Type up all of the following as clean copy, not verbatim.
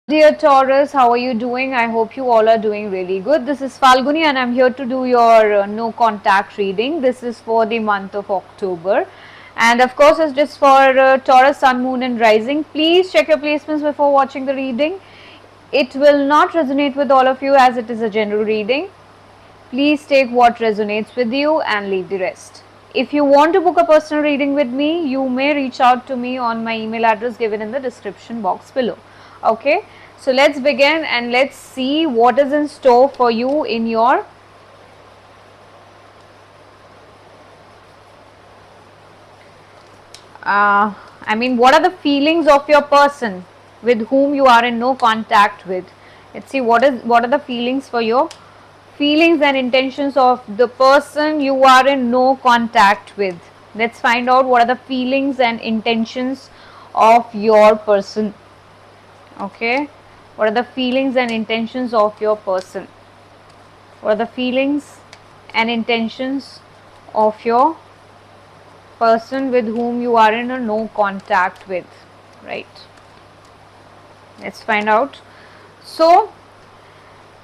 Dear Taurus, how are you doing? I hope you all are doing really good. This is Falguni and I'm here to do your no contact reading. This is for the month of October. And of course, it's just for Taurus, Sun, Moon, and Rising. Please check your placements before watching the reading. It will not resonate with all of you as it is a general reading. Please take what resonates with you and leave the rest. If you want to book a personal reading with me, you may reach out to me on my email address given in the description box below. Okay, so let's begin and let's see what is in store for you in your what are the feelings of your person with whom you are in no contact with. Let's see what are the feelings for your feelings and intentions of the person you are in no contact with. Let's find out what are the feelings and intentions of your person. Okay, what are the feelings and intentions of your person? What are the feelings and intentions of your person with whom you are in a no contact with, right? Let's find out. So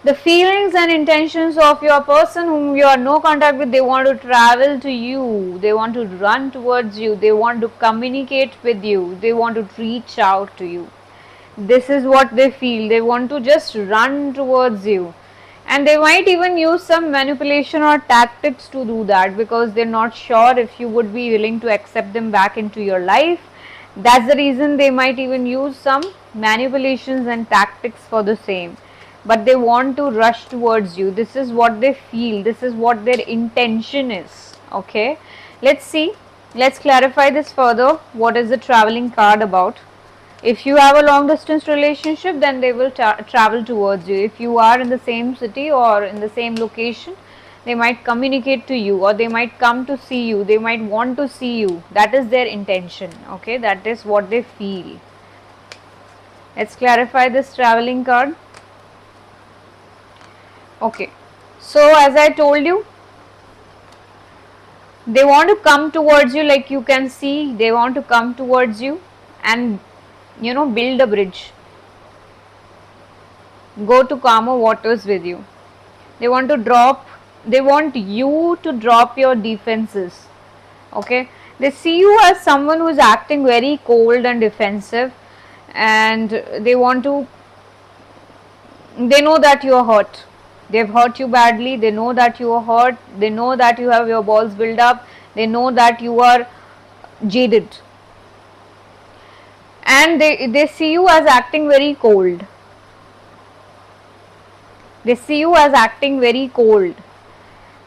the feelings and intentions of your person whom you are no contact with, they want to travel to you, they want to run towards you, they want to communicate with you, they want to reach out to you. This is what they feel. They want to just run towards you, and they might even use some manipulation or tactics to do that because they're not sure if you would be willing to accept them back into your life. That's the reason they might even use some manipulations and tactics for the same, but they want to rush towards you. This is what they feel, this is what their intention is. Okay, let's see, let's clarify this further. What is the traveling card about? If you have a long distance relationship, then they will travel towards you. If you are in the same city or in the same location, they might communicate to you, or they might come to see you, they might want to see you. That is their intention. Okay, that is what they feel. Let's clarify this traveling card. Okay, so as I told you, they want to come towards you, like you can see, they want to come towards you and build a bridge, go to calmer waters with you. They want you to drop your defenses. Okay, they see you as someone who is acting very cold and defensive, and they know that you are hurt. They've hurt you badly, they know that you are hurt, they know that you have your balls built up, they know that you are jaded, and they see you as acting very cold. They see you as acting very cold,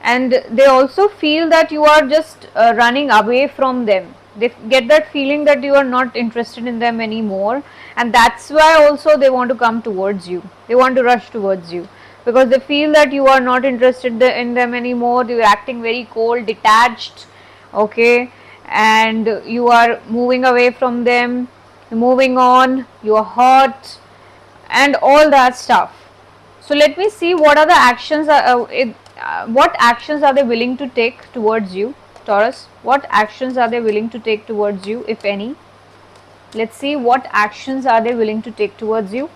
and they also feel that you are just running away from them. They get that feeling that you are not interested in them anymore, and that's why also they want to come towards you, they want to rush towards you, because they feel that you are not interested in them anymore. You are acting very cold, detached. Okay, and you are moving away from them, moving on, you are hot and all that stuff. So let me see what are the actions, what actions are they willing to take towards you, Taurus? What actions are they willing to take towards you, if any? Let's see what actions are they willing to take towards you.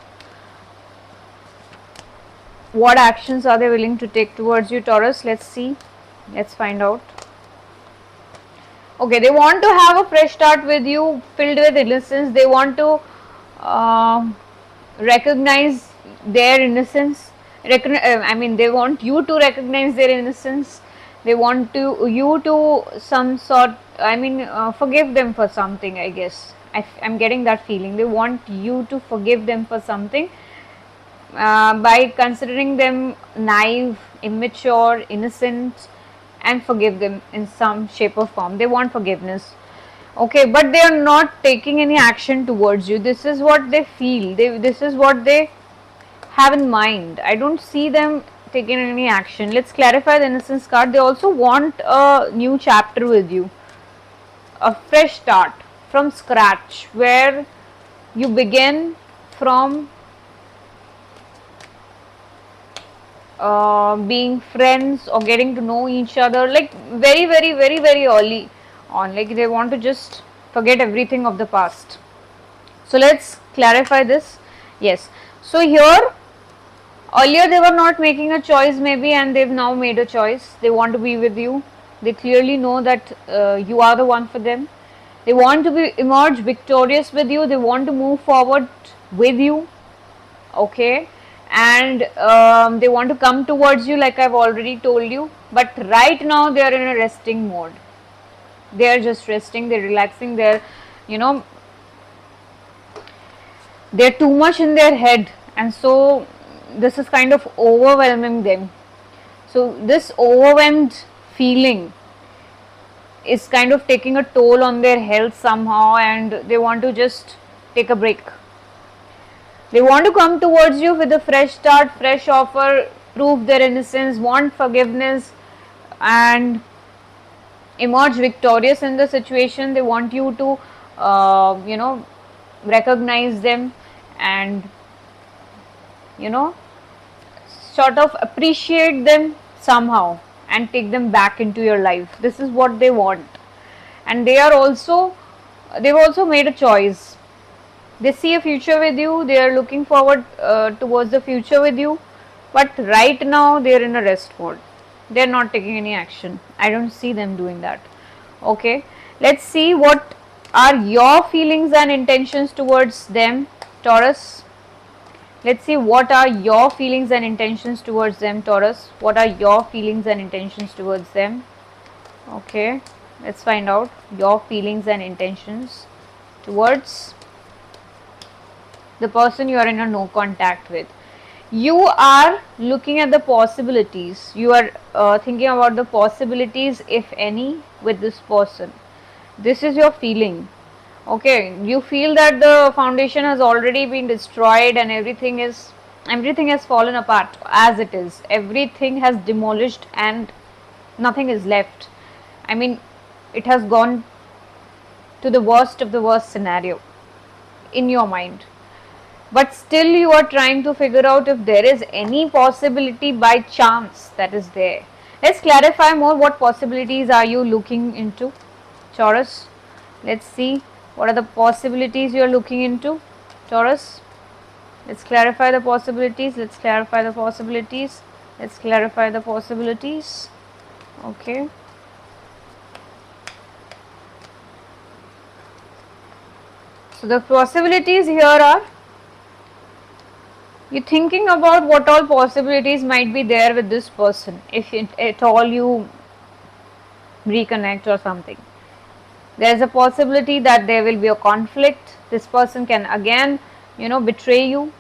What actions are they willing to take towards you, Taurus? Let's see. Let's find out. Okay, they want to have a fresh start with you, filled with innocence. They want to recognize their innocence. They want you to recognize their innocence. They want you to some sort. Forgive them for something. I guess I'm getting that feeling. They want you to forgive them for something, by considering them naive, immature, innocent, and forgive them in some shape or form. They want forgiveness. Okay, but they are not taking any action towards you. This is what they feel. This is what they have in mind. I don't see them taking any action. Let's clarify the innocence card. They also want a new chapter with you, a fresh start from scratch, where you begin from being friends or getting to know each other, like very, very, very, very early on. Like they want to just forget everything of the past. So let's clarify this. Yes. So here, earlier they were not making a choice maybe, and they've now made a choice. They want to be with you. They clearly know that you are the one for them. They want to be emerge victorious with you. They want to move forward with you. Okay, and they want to come towards you, like I've already told you. But right now they are in a resting mode. They are just resting. They're relaxing. They're, you know, they're too much in their head, and so this is kind of overwhelming them. So this overwhelmed feeling is kind of taking a toll on their health somehow, and they want to just take a break. They want to come towards you with a fresh start, fresh offer, prove their innocence, want forgiveness, and emerge victorious in the situation. They want you to, recognize them, and, you know, sort of appreciate them somehow and take them back into your life. This is what they want, and they've also made a choice. They see a future with you. They are looking forward towards the future with you, but right now they are in a rest mode. They are not taking any action. I don't see them doing that. Okay, let's see what are your feelings and intentions towards them, Taurus. Let's see what are your feelings and intentions towards them, Taurus. What are your feelings and intentions towards them? Okay, let's find out your feelings and intentions towards the person you are in a no contact with. You are looking at the possibilities. You are thinking about the possibilities, if any, with this person. This is your feeling. Okay, you feel that the foundation has already been destroyed and everything has fallen apart as it is. Everything has demolished and nothing is left. I mean, it has gone to the worst of the worst scenario in your mind. But still you are trying to figure out if there is any possibility by chance that is there. Let's clarify more. What possibilities are you looking into, Taurus? Let's see. What are the possibilities you are looking into, Taurus? Let's clarify the possibilities. Let's clarify the possibilities. Let's clarify the possibilities. Okay. So the possibilities here are, you're thinking about what all possibilities might be there with this person if at all you reconnect or something. There is a possibility that there will be a conflict. This person can again, betray you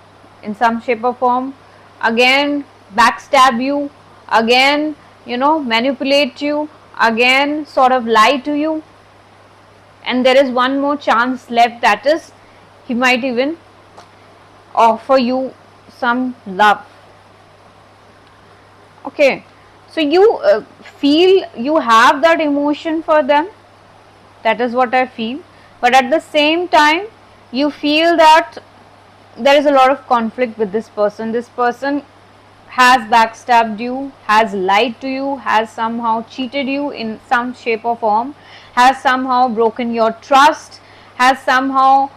in some shape or form, again backstab you, again, manipulate you, again sort of lie to you. And there is one more chance left, that is, he might even offer you some love. Okay, so you feel you have that emotion for them. That is what I feel. But at the same time, you feel that there is a lot of conflict with this person. This person has backstabbed you, has lied to you, has somehow cheated you in some shape or form, has somehow broken your trust, has somehow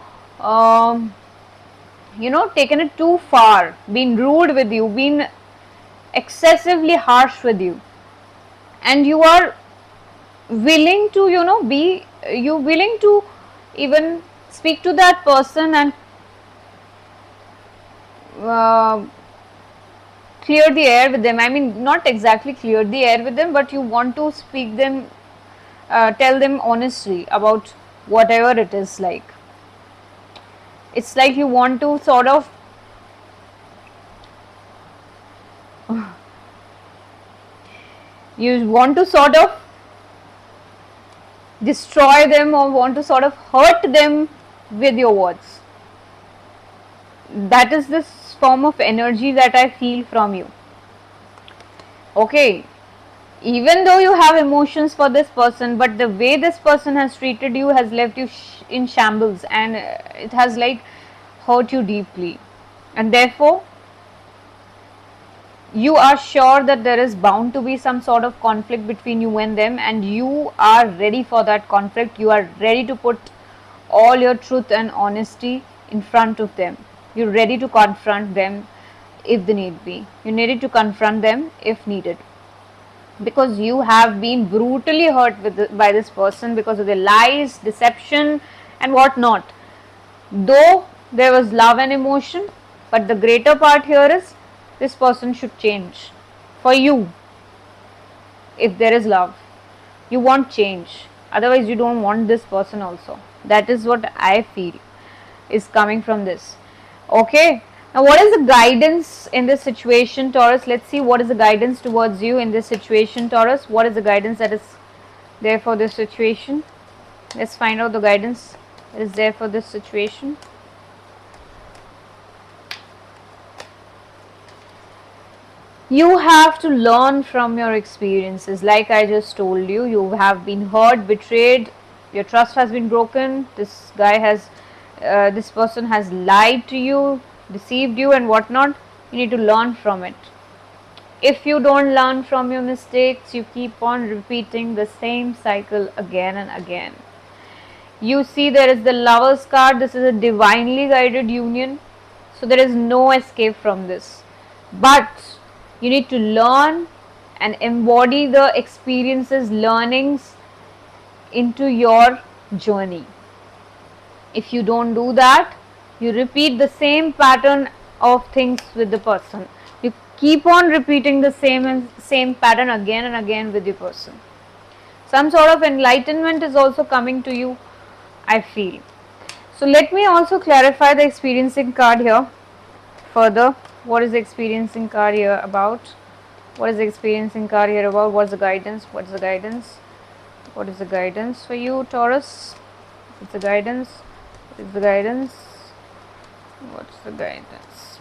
taken it too far, been rude with you, been excessively harsh with you, and you are willing to willing to even speak to that person and clear the air with them. I mean, not exactly clear the air with them, but you want to speak them, tell them honestly about whatever it is like. It's like you want to sort of destroy them, or want to sort of hurt them with your words. That is this form of energy that I feel from you. Okay, even though you have emotions for this person, but the way this person has treated you has left you in shambles, and it has like hurt you deeply, and therefore you are sure that there is bound to be some sort of conflict between you and them, and you are ready for that conflict. You are ready to put all your truth and honesty in front of them. You're ready to confront them if the need be. You're ready to confront them if needed, because you have been brutally hurt by this person because of their lies, deception, and whatnot. Though there was love and emotion, but the greater part here is this person should change for you. If there is love, you want change, otherwise you don't want this person also. That is what I feel is coming from this. Okay, now what is the guidance in this situation, Taurus? Let's see what is the guidance towards you in this situation, Taurus. What is the guidance that is there for this situation? Let's find out the guidance that is there for this situation. You have to learn from your experiences. Like I just told you, you have been hurt, betrayed, your trust has been broken, this guy has this person has lied to you, deceived you and whatnot. You need to learn from it. If you don't learn from your mistakes, you keep on repeating the same cycle again and again. You see, there is the Lover's card. This is a divinely guided union, so there is no escape from this. But you need to learn and embody the experiences, learnings into your journey. If you don't do that, you repeat the same pattern of things with the person. You keep on repeating the same pattern again and again with the person. Some sort of enlightenment is also coming to you, I feel. So let me also clarify the experiencing card here further. What is the experiencing card here about? What is the experiencing card here about? What's the guidance? What's the guidance? What is the guidance for you, Taurus? What's the guidance? What is the guidance? What's the guidance?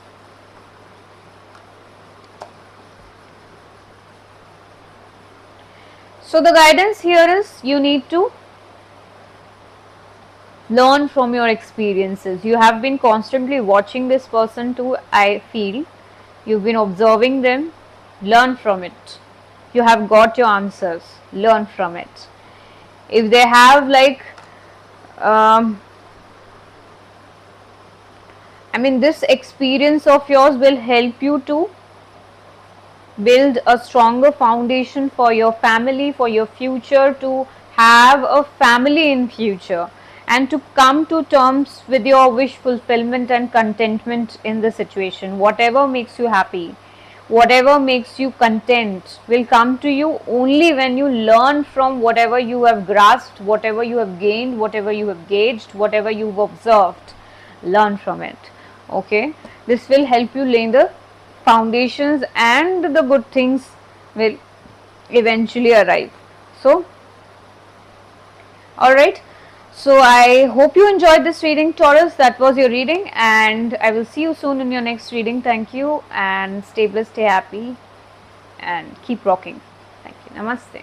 So the guidance here is you need to learn from your experiences. You have been constantly watching this person too, I feel. You've been observing them. Learn from it. You have got your answers. Learn from it. If they have this experience of yours will help you to build a stronger foundation for your family, for your future, to have a family in future, and to come to terms with your wish fulfillment and contentment in the situation. Whatever makes you happy, whatever makes you content will come to you only when you learn from whatever you have grasped, whatever you have gained, whatever you have gauged, whatever you've observed. Learn from it. Okay, this will help you lay the foundations, and the good things will eventually arrive. So all right, so I hope you enjoyed this reading, Taurus. That was your reading, and I will see you soon in your next reading. Thank you, and stay blessed, stay happy, and keep rocking. Thank you. Namaste.